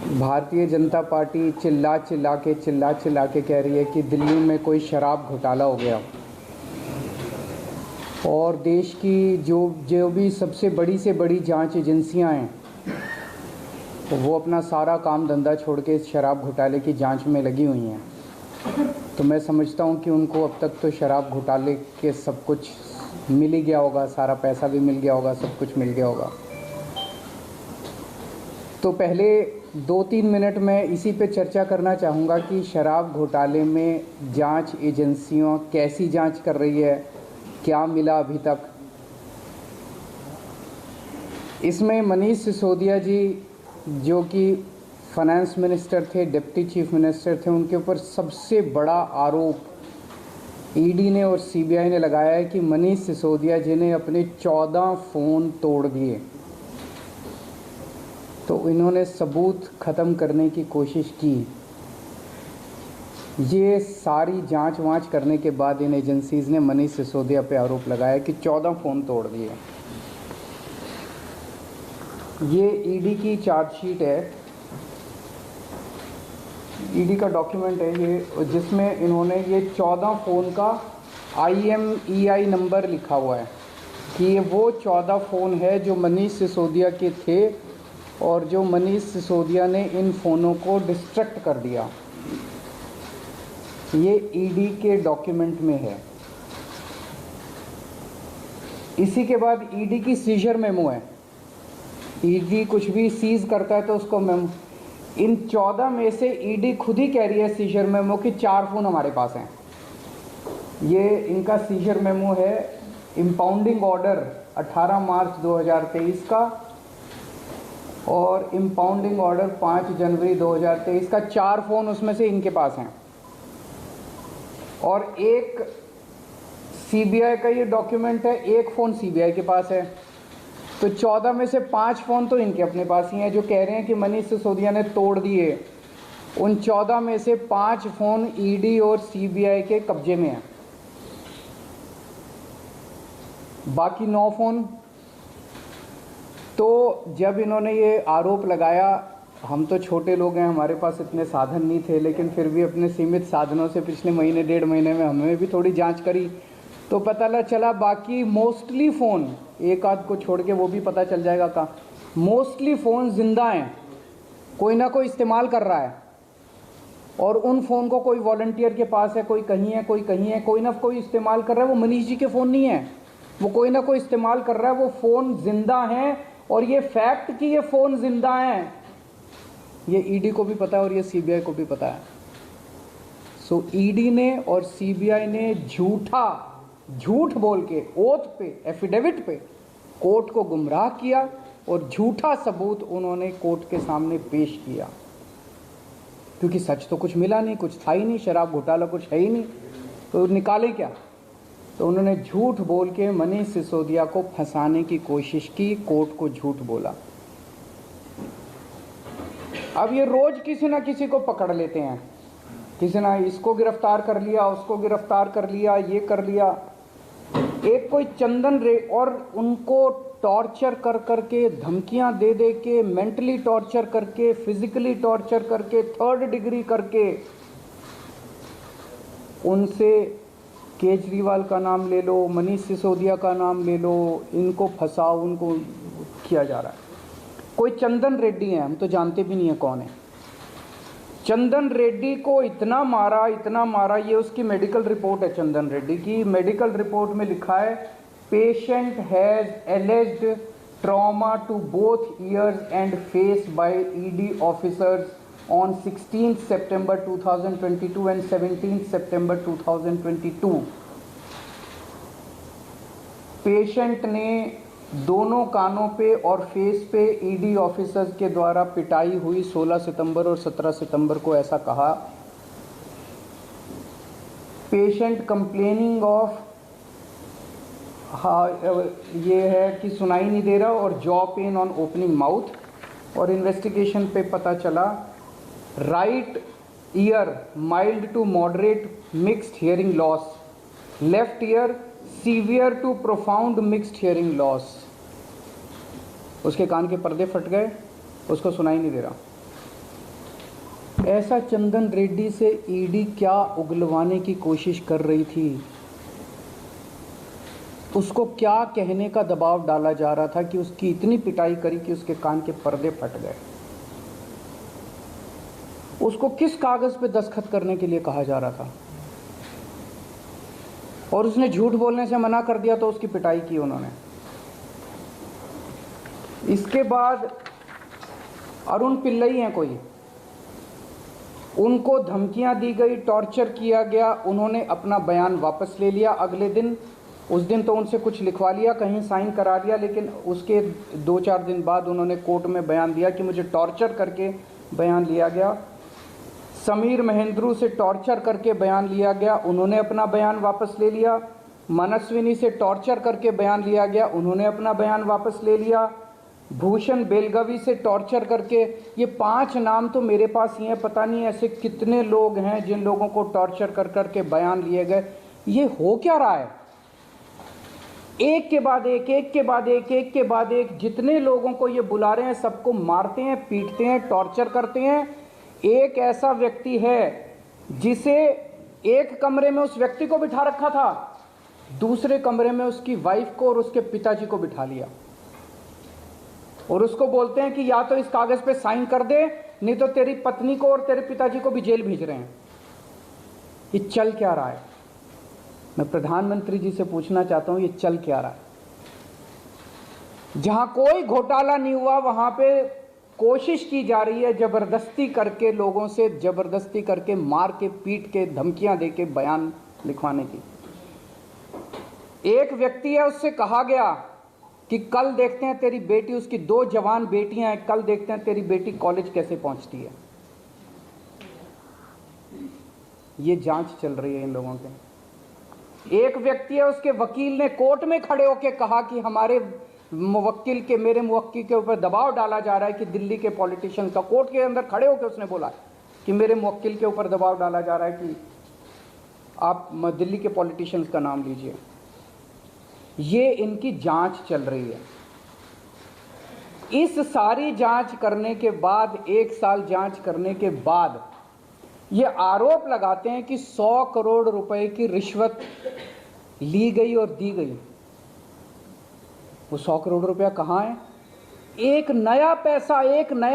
Bharatiya Janata party चिल्ला चिल्ला के कह रही है कि दिल्ली में कोई शराब घोटाला हो गया और देश की जो भी सबसे बड़ी से बड़ी जांच एजेंसियां हैं तो वो अपना सारा काम धंधा छोड़ के इस शराब घोटाले की जांच में लगी हुई हैं। तो मैं समझता हूं कि उनको अब तक तो शराब घोटाले के सब कुछ मिल ही गया होगा, सारा पैसा भी मिल गया होगा, सब कुछ मिल गया होगा। तो पहले 2-3 मिनट में इसी पे चर्चा करना चाहूँगा कि शराब घोटाले में जांच एजेंसियां कैसी जांच कर रही है, क्या मिला अभी तक। इसमें मनीष सिसोदिया जी जो कि फाइनेंस मिनिस्टर थे, डिप्टी चीफ मिनिस्टर थे, उनके ऊपर सबसे बड़ा आरोप ईडी ने और सीबीआई ने लगाया है कि मनीष सिसोदिया जी ने अपने 14 फ़ोन तोड़ दिए। तो इन्होंने सबूत ख़त्म करने की कोशिश की। ये सारी जांच वांच करने के बाद इन एजेंसीज़ ने मनीष सिसोदिया पे आरोप लगाया कि 14 फ़ोन तोड़ दिए। ये ईडी की चार्जशीट है, ईडी का डॉक्यूमेंट है ये, जिसमें इन्होंने ये 14 फ़ोन का IMEI नंबर लिखा हुआ है कि ये वो 14 फ़ोन है जो मनीष सिसोदिया के थे और जो मनीष सिसोदिया ने इन फ़ोनों को डिस्ट्रक्ट कर दिया। ये ईडी के डॉक्यूमेंट में है। इसी के बाद ईडी की सीजर मेमो है। ईडी कुछ भी सीज करता है तो उसको मेमो, इन 14 में से ईडी खुद ही कह रही है सीजर मेमो कि 4 फ़ोन हमारे पास हैं। ये इनका सीजर मेमो है, इम्पाउंडिंग ऑर्डर 18 मार्च 2023 का और इम्पाउंडिंग ऑर्डर 5 जनवरी 2023 का। 4 फ़ोन उसमें से इनके पास हैं और एक सीबीआई का ये डॉक्यूमेंट है, एक फ़ोन सीबीआई के पास है। तो 14 में से 5 फ़ोन तो इनके अपने पास ही हैं जो कह रहे हैं कि मनीष सिसोदिया ने तोड़ दिए। उन 14 में से 5 फ़ोन ईडी और सीबीआई के कब्जे में हैं, बाकी 9 फ़ोन। तो जब इन्होंने ये आरोप लगाया, हम तो छोटे लोग हैं, हमारे पास इतने साधन नहीं थे, लेकिन फिर भी अपने सीमित साधनों से पिछले महीने 1.5 महीने में हमने भी थोड़ी जांच करी तो पता चला बाकी मोस्टली फ़ोन, एक आध को छोड़ के वो भी पता चल जाएगा कहाँ, मोस्टली फ़ोन ज़िंदा हैं, कोई ना कोई इस्तेमाल कर रहा है। और उन फ़ोन को कोई वॉलंटियर के पास है, कोई कहीं है, कोई कहीं है, कोई ना कोई इस्तेमाल कर रहा है। वो मनीष जी के फ़ोन नहीं है, वो कोई ना कोई इस्तेमाल कर रहा है। वो फ़ोन ज़िंदा हैं और ये फैक्ट कि ये फ़ोन ज़िंदा हैं ये ईडी को भी पता है और ये सीबीआई को भी पता है। सो ईडी ने और सीबीआई ने झूठ बोल के ओथ पे, एफिडेविट पे कोर्ट को गुमराह किया और झूठा सबूत उन्होंने कोर्ट के सामने पेश किया, क्योंकि सच तो कुछ मिला नहीं, कुछ था ही नहीं, शराब घोटाला कुछ है ही नहीं, तो निकालें क्या। तो उन्होंने झूठ बोल के मनीष सिसोदिया को फंसाने की कोशिश की, कोर्ट को झूठ बोला। अब ये रोज किसी ना किसी को पकड़ लेते हैं, किसी ना इसको गिरफ्तार कर लिया, उसको गिरफ्तार कर लिया, ये कर लिया। एक कोई चंदन रे, और उनको टॉर्चर कर करके, धमकियां दे दे के, मेंटली टॉर्चर करके, फिजिकली टॉर्चर करके, 3rd डिग्री करके उनसे केजरीवाल का नाम ले लो, मनीष सिसोदिया का नाम ले लो, इनको फंसाओ, उनको किया जा रहा है। कोई चंदन रेड्डी है, हम तो जानते भी नहीं है कौन है। चंदन रेड्डी को इतना मारा, ये उसकी मेडिकल रिपोर्ट है। चंदन रेड्डी की मेडिकल रिपोर्ट में लिखा है, patient has alleged trauma to both ears and face by ED officers on 16 September 2022 एंड 17 सितंबर 2022। पेशेंट ने दोनों कानों पे और फेस पे ईडी ऑफिसर्स के द्वारा पिटाई हुई 16 सितंबर और 17 सितंबर को, ऐसा कहा। पेशेंट कंप्लेनिंग ऑफ, ये है कि सुनाई नहीं दे रहा, और jaw pain on opening mouth. और इन्वेस्टिगेशन पे पता चला right ear mild to moderate mixed hearing loss, left ear severe to profound mixed hearing loss. उसके कान के पर्दे फट गए, उसको सुनाई नहीं दे रहा। ऐसा चंदन रेड्डी से ईडी क्या उगलवाने की कोशिश कर रही थी, उसको क्या कहने का दबाव डाला जा रहा था कि उसकी इतनी पिटाई करी कि उसके कान के पर्दे फट गए। उसको किस कागज पे दस्तखत करने के लिए कहा जा रहा था और उसने झूठ बोलने से मना कर दिया तो उसकी पिटाई की उन्होंने। इसके बाद अरुण पिल्लई हैं कोई, उनको धमकियां दी गई, टॉर्चर किया गया, उन्होंने अपना बयान वापस ले लिया। अगले दिन, उस दिन तो उनसे कुछ लिखवा लिया, कहीं साइन करा दिया, लेकिन उसके 2-4 दिन बाद उन्होंने कोर्ट में बयान दिया कि मुझे टॉर्चर करके बयान लिया गया। समीर महेंद्रू से टॉर्चर करके बयान लिया गया, उन्होंने अपना बयान वापस ले लिया। मनस्विनी से टॉर्चर करके बयान लिया गया, उन्होंने अपना बयान वापस ले लिया। भूषण बेलगवी से टॉर्चर करके, ये 5 नाम तो मेरे पास ही हैं, पता नहीं ऐसे कितने लोग हैं जिन लोगों को टॉर्चर कर करके बयान लिए गए। ये हो क्या रहा है? एक के बाद एक, एक के बाद एक, एक के बाद एक, जितने लोगों को ये बुला रहे हैं सबको मारते हैं, पीटते हैं, टॉर्चर करते हैं। एक ऐसा व्यक्ति है जिसे एक कमरे में उस व्यक्ति को बिठा रखा था, दूसरे कमरे में उसकी वाइफ को और उसके पिताजी को बिठा लिया और उसको बोलते हैं कि या तो इस कागज पे साइन कर दे, नहीं तो तेरी पत्नी को और तेरे पिताजी को भी जेल भेज रहे हैं। ये चल क्या रहा है? मैं प्रधानमंत्री जी से पूछना चाहता हूं, ये चल क्या रहा है? जहां कोई घोटाला नहीं हुआ वहां पे कोशिश की जा रही है जबरदस्ती करके, लोगों से जबरदस्ती करके, मार के, पीट के, धमकियां दे के बयान लिखवाने की। एक व्यक्ति है, उससे कहा गया कि कल देखते हैं तेरी बेटी, उसकी 2 जवान बेटियां हैं, कल देखते हैं तेरी बेटी कॉलेज कैसे पहुंचती है। ये जांच चल रही है इन लोगों के। एक व्यक्ति है, उसके वकील ने कोर्ट में खड़े होकर कहा कि हमारे मुवक्किल के, मेरे मुवक्किल के ऊपर दबाव डाला जा रहा है कि दिल्ली के पॉलिटिशियंस का, कोर्ट के अंदर खड़े होकर उसने बोला कि मेरे मुवक्किल के ऊपर दबाव डाला जा रहा है कि आप दिल्ली के पॉलिटिशियंस का नाम लीजिए। ये इनकी जांच चल रही है। इस सारी जांच करने के बाद, 1 साल जांच करने के बाद, ये आरोप लगाते हैं कि 100 करोड़ रुपए की रिश्वत ली गई और दी गई। वो 100 करोड़ रुपया कहाँ है? एक नया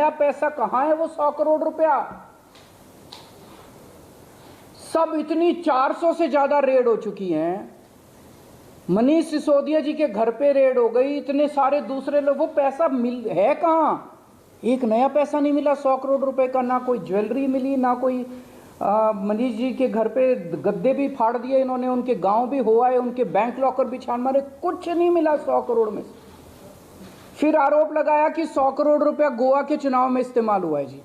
पैसा कहाँ है वो 100 करोड़ रुपया? सब इतनी 400 से ज्यादा रेड हो चुकी हैं। मनीष सिसोदिया जी के घर पे रेड हो गई, इतने सारे दूसरे लोग, वो पैसा मिल है कहां? एक नया पैसा नहीं मिला 100 करोड़ रुपए का, ना कोई ज्वेलरी मिली, ना कोई मनीष जी के घर पे गद्दे भी फाड़ दिए इन्होंने, उनके गांव भी हुआ है, उनके बैंक लॉकर भी छान मारे, कुछ नहीं मिला 100 करोड़ में। फिर आरोप लगाया कि 100 करोड़ रुपया गोवा के चुनाव में इस्तेमाल हुआ है। जी,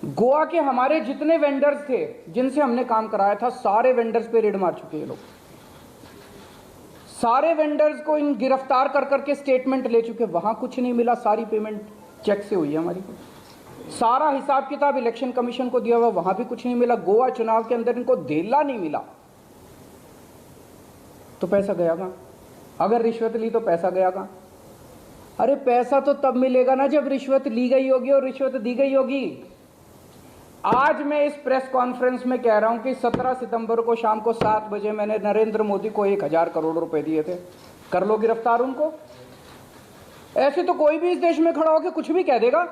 गोवा के हमारे जितने वेंडर्स थे जिनसे हमने काम कराया था, सारे वेंडर्स पे रेड मार चुके हैं लोग। सारे वेंडर्स को इन गिरफ्तार कर करके स्टेटमेंट ले चुके, वहां कुछ नहीं मिला, सारी पेमेंट चेक से हुई है हमारी। सारा हिसाब किताब इलेक्शन कमीशन को दिया हुआ, वहां भी कुछ नहीं मिला। गोवा चुनाव के अंदर इनको धेला नहीं मिला, तो पैसा गया कहां? अगर रिश्वत ली तो पैसा गया कहां? अरे पैसा तो तब मिलेगा ना जब रिश्वत ली गई होगी और रिश्वत दी गई होगी। आज मैं इस प्रेस कॉन्फ्रेंस में कह रहा हूं कि 17 सितंबर को शाम को 7 बजे मैंने नरेंद्र मोदी को 1000 करोड़ रुपए दिए थे। कर लो गिरफ्तार उनको। ऐसे तो कोई भी इस देश में खड़ा होकर कुछ भी कह देगा।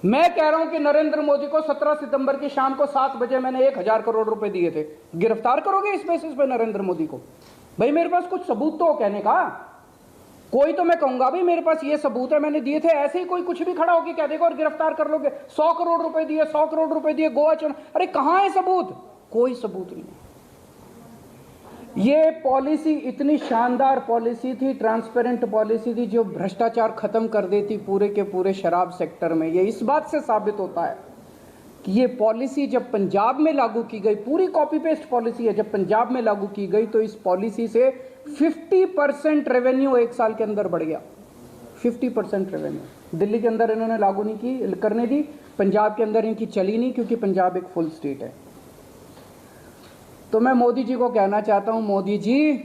मैं कह रहा हूं कि नरेंद्र मोदी को 17 सितंबर की शाम को 7 बजे मैंने 1000 करोड़ रुपए दिए थे। गिरफ्तार करोगे इस बेसिस पे नरेंद्र मोदी को? भाई मेरे पास कुछ सबूत तो हो कहने का। कोई तो मैं कहूंगा भाई मेरे पास ये सबूत है, मैंने दिए थे। ऐसे ही कोई कुछ भी खड़ा होकर कह देगा और गिरफ्तार कर लोगे। 100 करोड़ रुपए दिए, 100 करोड़ रुपए दिए गोवा चुनाव। अरे कहां है सबूत? कोई सबूत नहीं। ये पॉलिसी इतनी शानदार पॉलिसी थी, ट्रांसपेरेंट पॉलिसी थी, जो भ्रष्टाचार खत्म कर देती पूरे के पूरे शराब सेक्टर में। ये इस बात से साबित होता है कि ये पॉलिसी जब पंजाब में लागू की गई, पूरी कॉपी पेस्ट पॉलिसी है, जब पंजाब में लागू की गई तो इस पॉलिसी से 50% रेवेन्यू 1 साल के अंदर बढ़ गया। 50% रेवेन्यू दिल्ली के अंदर इन्होंने लागू नहीं की, करने दी। पंजाब के अंदर इनकी चली नहीं, क्योंकि पंजाब एक फुल स्टेट है। तो मैं मोदी जी को कहना चाहता हूं, मोदी जी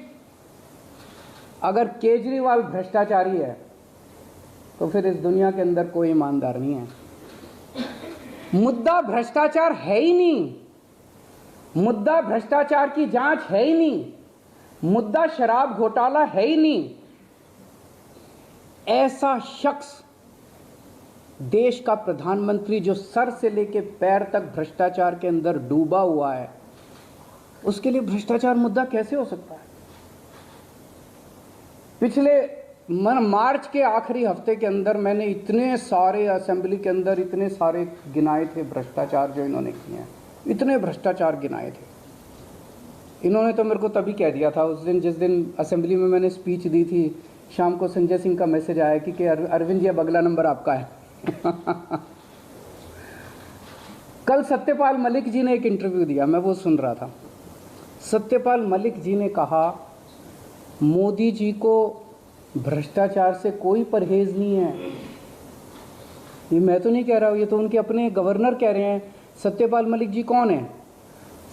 अगर केजरीवाल भ्रष्टाचारी है तो फिर इस दुनिया के अंदर कोई ईमानदार नहीं है। मुद्दा भ्रष्टाचार है ही नहीं, मुद्दा भ्रष्टाचार की जांच है ही नहीं, मुद्दा शराब घोटाला है ही नहीं। ऐसा शख्स देश का प्रधानमंत्री जो सर से लेकर पैर तक भ्रष्टाचार के अंदर डूबा हुआ है, उसके लिए भ्रष्टाचार मुद्दा कैसे हो सकता है? पिछले मार्च के आखिरी हफ्ते के अंदर मैंने इतने सारे असेंबली के अंदर इतने सारे गिनाए थे भ्रष्टाचार जो इन्होंने किए हैं, इतने भ्रष्टाचार गिनाए थे। इन्होंने तो मेरे को तभी कह दिया था उस दिन, जिस दिन असेंबली में मैंने स्पीच दी थी, शाम को संजय सिंह का मैसेज आया कि अरविंद जी अब अगला नंबर आपका है। कल सत्यपाल मलिक जी ने एक इंटरव्यू दिया, मैं वो सुन रहा था। सत्यपाल मलिक जी ने कहा मोदी जी को भ्रष्टाचार से कोई परहेज नहीं है। ये मैं तो नहीं कह रहा हूँ, ये तो उनके अपने गवर्नर कह रहे हैं। सत्यपाल मलिक जी कौन है?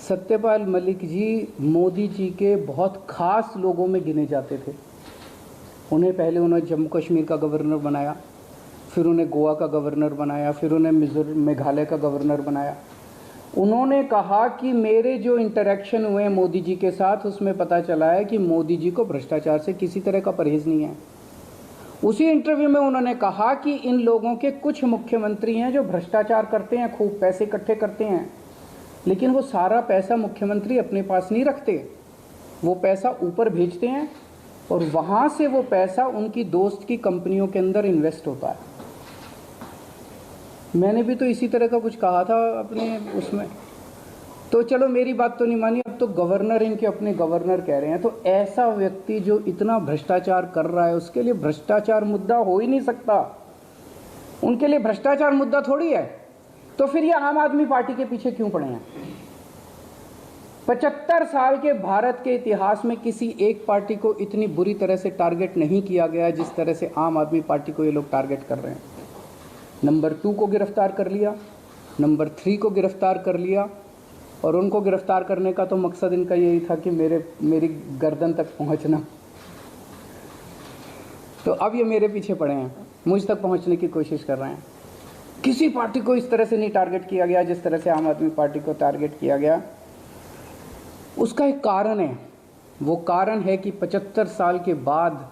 सत्यपाल मलिक जी मोदी जी के बहुत खास लोगों में गिने जाते थे। उन्हें पहले उन्होंने जम्मू कश्मीर का गवर्नर बनाया, फिर उन्हें गोवा का गवर्नर बनाया, फिर उन्हें मेघालय का गवर्नर बनाया। उन्होंने कहा कि मेरे जो इंटरेक्शन हुए मोदी जी के साथ, उसमें पता चला है कि मोदी जी को भ्रष्टाचार से किसी तरह का परहेज नहीं है। उसी इंटरव्यू में उन्होंने कहा कि इन लोगों के कुछ मुख्यमंत्री हैं जो भ्रष्टाचार करते हैं, खूब पैसे इकट्ठे करते हैं, लेकिन वो सारा पैसा मुख्यमंत्री अपने पास नहीं रखते, वो पैसा ऊपर भेजते हैं और वहाँ से वो पैसा उनकी दोस्त की कंपनियों के अंदर इन्वेस्ट होता है। मैंने भी तो इसी तरह का कुछ कहा था अपने उसमें। तो चलो मेरी बात तो नहीं मानी, अब तो गवर्नर इनके अपने गवर्नर कह रहे हैं। तो ऐसा व्यक्ति जो इतना भ्रष्टाचार कर रहा है, उसके लिए भ्रष्टाचार मुद्दा हो ही नहीं सकता। उनके लिए भ्रष्टाचार मुद्दा थोड़ी है। तो फिर ये आम आदमी पार्टी के पीछे क्यों पड़े हैं? 75 साल के भारत के इतिहास में किसी एक पार्टी को इतनी बुरी तरह से टारगेट नहीं किया गया जिस तरह से आम आदमी पार्टी को ये लोग टारगेट कर रहे हैं। नंबर 2 को गिरफ्तार कर लिया, नंबर 3 को गिरफ्तार कर लिया, और उनको गिरफ्तार करने का तो मकसद इनका यही था कि मेरी गर्दन तक पहुंचना। तो अब ये मेरे पीछे पड़े हैं, मुझ तक पहुंचने की कोशिश कर रहे हैं। किसी पार्टी को इस तरह से नहीं टारगेट किया गया जिस तरह से आम आदमी पार्टी को टारगेट किया गया। उसका एक कारण है, वो कारण है कि 75 साल के बाद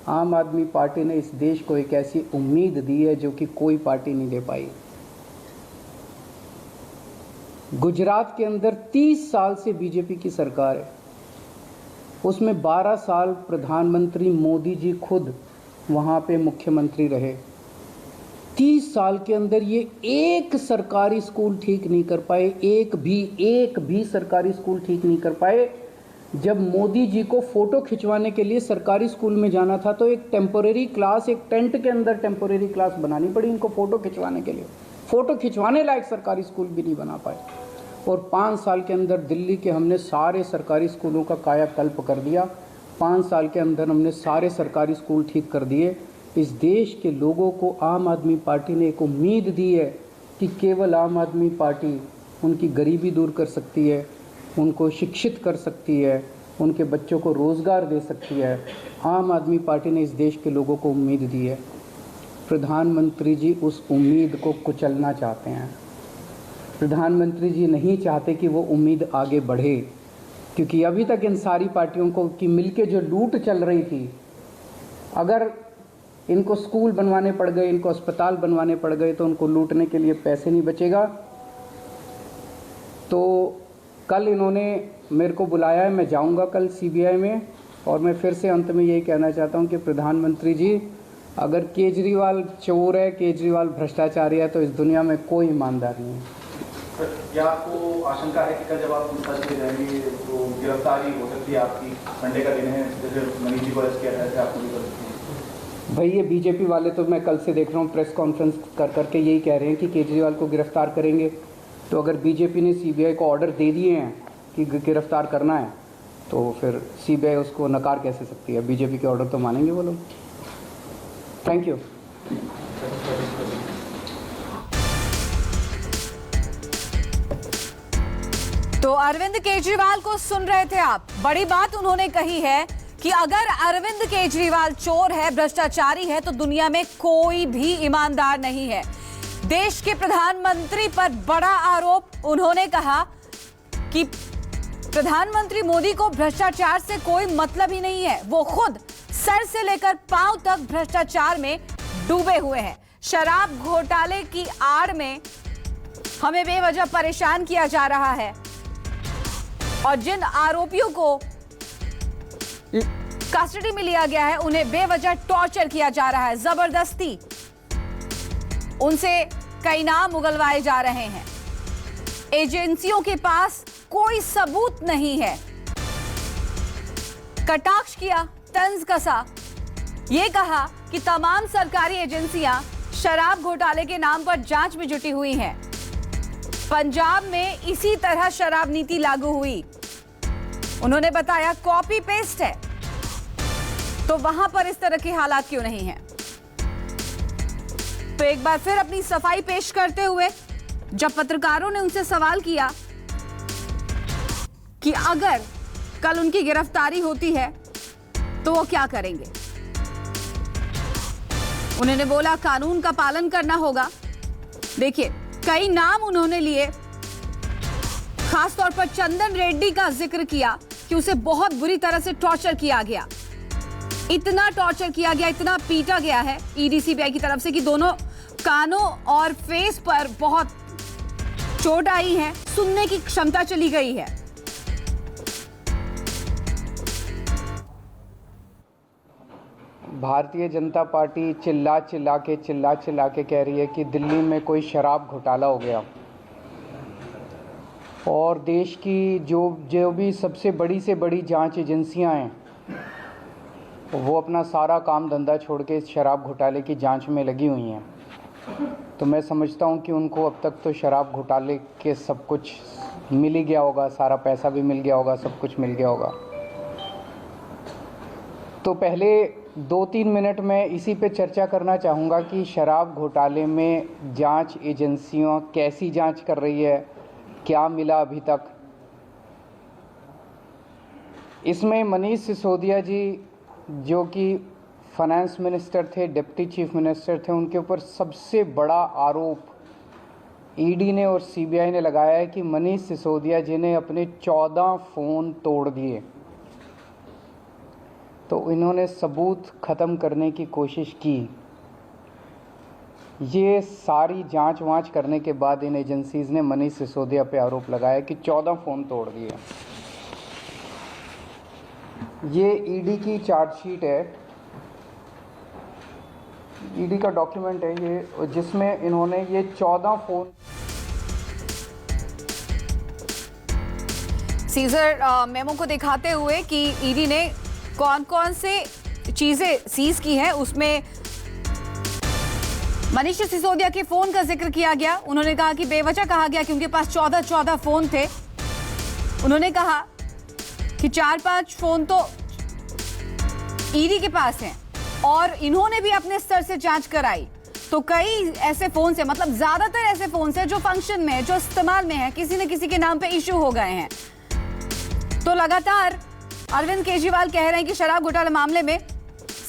आम आदमी पार्टी ने इस देश को एक ऐसी उम्मीद दी है जो कि कोई पार्टी नहीं दे पाई। गुजरात के अंदर 30 साल से बीजेपी की सरकार है, उसमें 12 साल प्रधानमंत्री मोदी जी खुद वहाँ पे मुख्यमंत्री रहे। 30 साल के अंदर ये एक सरकारी स्कूल ठीक नहीं कर पाए, एक भी सरकारी स्कूल ठीक नहीं कर पाए। जब मोदी जी को फ़ोटो खिंचवाने के लिए सरकारी स्कूल में जाना था तो एक टेम्पोरेरी क्लास, एक टेंट के अंदर टेम्पोरेरी क्लास बनानी पड़ी इनको फ़ोटो खिंचवाने के लिए। फ़ोटो खिंचवाने लायक सरकारी स्कूल भी नहीं बना पाए। और 5 साल के अंदर दिल्ली के हमने सारे सरकारी स्कूलों का कायाकल्प कर दिया। 5 साल के अंदर हमने सारे सरकारी स्कूल ठीक कर दिए। इस देश के लोगों को आम आदमी पार्टी ने एक उम्मीद दी है कि केवल आम आदमी पार्टी उनकी गरीबी दूर कर सकती है, उनको शिक्षित कर सकती है, उनके बच्चों को रोज़गार दे सकती है। आम आदमी पार्टी ने इस देश के लोगों को उम्मीद दी है। प्रधानमंत्री जी उस उम्मीद को कुचलना चाहते हैं। प्रधानमंत्री जी नहीं चाहते कि वो उम्मीद आगे बढ़े, क्योंकि अभी तक इन सारी पार्टियों को की मिलके जो लूट चल रही थी, अगर इनको स्कूल बनवाने पड़ गए, इनको अस्पताल बनवाने पड़ गए, तो उनको लूटने के लिए पैसे नहीं बचेगा। तो कल इन्होंने मेरे को बुलाया है, मैं जाऊंगा कल सीबीआई में। और मैं फिर से अंत में यही कहना चाहता हूं कि प्रधानमंत्री जी, अगर केजरीवाल चोर है, केजरीवाल भ्रष्टाचारी है, तो इस दुनिया में कोई ईमानदार नहीं है। क्या आपको आशंका है कि कल जब आप पूछताछ में जाएंगे तो गिरफ्तारी हो सकती है आपकी? संडे का दिन है, जैसे मनीष जी को अरेस्ट किया जाए, आपको भी कर सकती है? भाई ये बीजेपी वाले तो मैं कल से देख रहा हूँ प्रेस कॉन्फ्रेंस कर करके यही कह रहे हैं कि केजरीवाल को गिरफ्तार करेंगे। तो अगर बीजेपी ने सीबीआई को ऑर्डर दे दिए हैं कि गिरफ्तार करना है, तो फिर सीबीआई उसको नकार कैसे सकती है? बीजेपी के ऑर्डर तो मानेंगे वो लोग। Thank you. तो अरविंद केजरीवाल को सुन रहे थे आप। बड़ी बात उन्होंने कही है कि अगर अरविंद केजरीवाल चोर है, भ्रष्टाचारी है, तो दुनिया में कोई भी ईमानदार नहीं है। देश के प्रधानमंत्री पर बड़ा आरोप। उन्होंने कहा कि प्रधानमंत्री मोदी को भ्रष्टाचार से कोई मतलब ही नहीं है, वो खुद सर से लेकर पांव तक भ्रष्टाचार में डूबे हुए हैं। शराब घोटाले की आड़ में हमें बेवजह परेशान किया जा रहा है और जिन आरोपियों को कस्टडी में लिया गया है उन्हें बेवजह टॉर्चर किया जा रहा है, जबरदस्ती उनसे कई नाम उगलवाए जा रहे हैं। एजेंसियों के पास कोई सबूत नहीं है। कटाक्ष किया, तंज कसा, ये कहा कि तमाम सरकारी एजेंसियां शराब घोटाले के नाम पर जांच में जुटी हुई हैं। पंजाब में इसी तरह शराब नीति लागू हुई। उन्होंने बताया कॉपी पेस्ट है, तो वहां पर इस तरह के हालात क्यों नहीं हैं? तो एक बार फिर अपनी सफाई पेश करते हुए जब पत्रकारों ने उनसे सवाल किया कि अगर कल उनकी गिरफ्तारी होती है तो वो क्या करेंगे, उन्होंने बोला कानून का पालन करना होगा। देखिए, कई नाम उन्होंने लिए, खासतौर पर चंदन रेड्डी का जिक्र किया कि उसे बहुत बुरी तरह से टॉर्चर किया गया। इतना टॉर्चर किया गया, इतना पीटा गया है ईडी सीबीआई की तरफ से कि दोनों कानों और फेस पर बहुत चोट आई है, सुनने की क्षमता चली गई है। भारतीय जनता पार्टी चिल्ला चिल्ला के कह रही है कि दिल्ली में कोई शराब घोटाला हो गया और देश की जो भी सबसे बड़ी से बड़ी जांच एजेंसियां हैं वो अपना सारा काम धंधा छोड़ के इस शराब घोटाले की जांच में लगी हुई हैं। तो मैं समझता हूं कि उनको अब तक तो शराब घोटाले के सब कुछ मिल ही गया होगा, सारा पैसा भी मिल गया होगा, सब कुछ मिल गया होगा। तो पहले 2-3 मिनट में इसी पे चर्चा करना चाहूँगा कि शराब घोटाले में जांच एजेंसियां कैसी जांच कर रही है, क्या मिला अभी तक। इसमें मनीष सिसोदिया जी जो कि फाइनेंस मिनिस्टर थे, डिप्टी चीफ मिनिस्टर थे, उनके ऊपर सबसे बड़ा आरोप ईडी ने और सीबीआई ने लगाया है कि मनीष सिसोदिया जी ने अपने 14 फ़ोन तोड़ दिए। तो इन्होंने सबूत ख़त्म करने की कोशिश की। ये सारी जांच वांच करने के बाद इन एजेंसीज़ ने मनीष सिसोदिया पे आरोप लगाया कि 14 फ़ोन तोड़ दिए। ये ईडी की चार्जशीट है, ईडी का डॉक्यूमेंट है ये, जिसमें इन्होंने ये 14 फ़ोन सीजर मेमो को दिखाते हुए कि ईडी ने कौन कौन से चीजें सीज की है। उसमें मनीष सिसोदिया के फोन का जिक्र किया गया। उन्होंने कहा कि बेवजह कहा गया कि उनके पास 14 फोन थे। उन्होंने कहा कि 4-5 फोन तो ईडी के पास हैं और इन्होंने भी अपने स्तर से जांच कराई। तो कई ऐसे फोन से, मतलब ज्यादातर ऐसे फोन से जो फंक्शन में है, जो इस्तेमाल में है, किसी न किसी के नाम पे इश्यू हो गए हैं। तो लगातार अरविंद केजरीवाल कह रहे हैं कि शराब घोटाला मामले में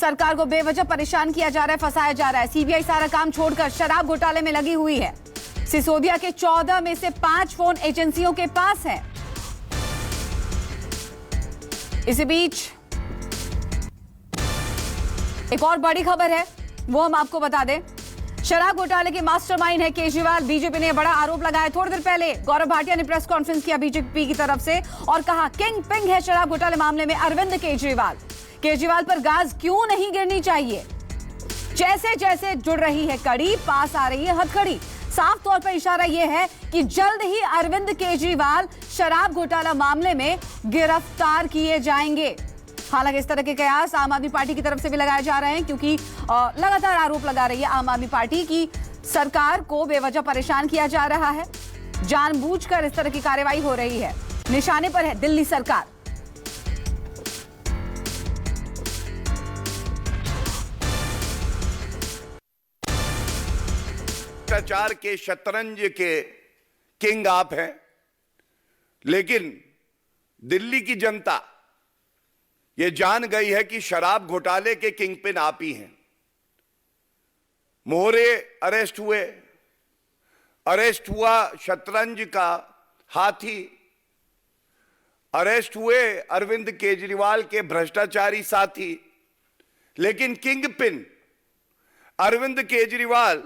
सरकार को बेवजह परेशान किया जा रहा है, फंसाया जा रहा है। सीबीआई सारा काम छोड़कर शराब घोटाले में लगी हुई है। सिसोदिया के 14 में से 5 फोन एजेंसियों के पास हैं। इसी बीच एक और बड़ी खबर है, वो हम आपको बता दें। शराब घोटाले के मास्टरमाइंड है केजरीवाल। बीजेपी ने बड़ा आरोप लगाया। थोड़ी देर पहले गौरव भाटिया ने प्रेस कॉन्फ्रेंस किया बीजेपी की तरफ से और कहा किंग पिंग है शराब घोटाले मामले में अरविंद केजरीवाल। केजरीवाल पर गाज क्यों नहीं गिरनी चाहिए। जैसे जैसे जुड़ रही है कड़ी, पास आ रही है हथकड़ी। साफ तौर पर इशारा यह है कि जल्द ही अरविंद केजरीवाल शराब घोटाला मामले में गिरफ्तार किए जाएंगे। हालांकि इस तरह के कयास आम आदमी पार्टी की तरफ से भी लगाए जा रहे हैं, क्योंकि लगातार आरोप लगा रही है आम आदमी पार्टी की सरकार को बेवजह परेशान किया जा रहा है। जानबूझकर इस तरह की कार्रवाई हो रही है। निशाने पर है दिल्ली सरकार। भ्रष्टाचार के शतरंज के किंग आप हैं, लेकिन दिल्ली की जनता ये जान गई है कि शराब घोटाले के किंग पिन आप ही हैं। मोहरे अरेस्ट हुए, अरेस्ट हुआ शतरंज का हाथी, अरेस्ट हुए अरविंद केजरीवाल के भ्रष्टाचारी साथी, लेकिन किंग पिन अरविंद केजरीवाल